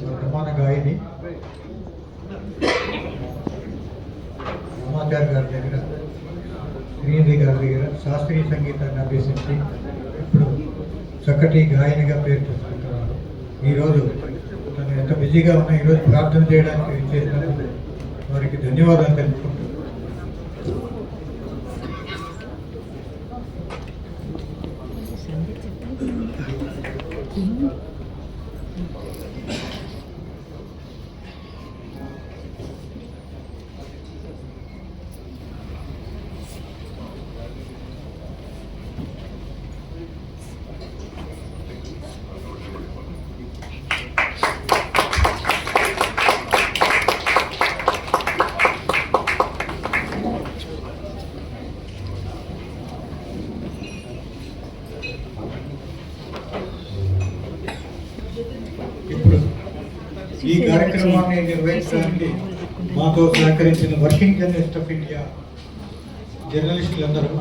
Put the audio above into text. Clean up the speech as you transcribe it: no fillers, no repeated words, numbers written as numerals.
వర్ధమాన గాయని సమాచార్ గారి దగ్గర, శ్రీనిధి గారి దగ్గర శాస్త్రీయ సంగీతాన్ని అభ్యసించి ఇప్పుడు చక్కటి గాయనిగా పేరు తెచ్చుకుంటున్నారు. ఈరోజు తను ఎంత బిజీగా ఉన్నా ఈరోజు ప్రార్థన చేయడానికి చేసినందుకు వారికి ధన్యవాదాలు తెలుపుకుంటున్నాను. ఇప్పుడు ఈ కార్యక్రమాన్ని నిర్వహించడానికి మాతో సహకరించిన వర్కింగ్ జర్నలిస్ట్ ఆఫ్ ఇండియా జర్నలిస్టులందరూ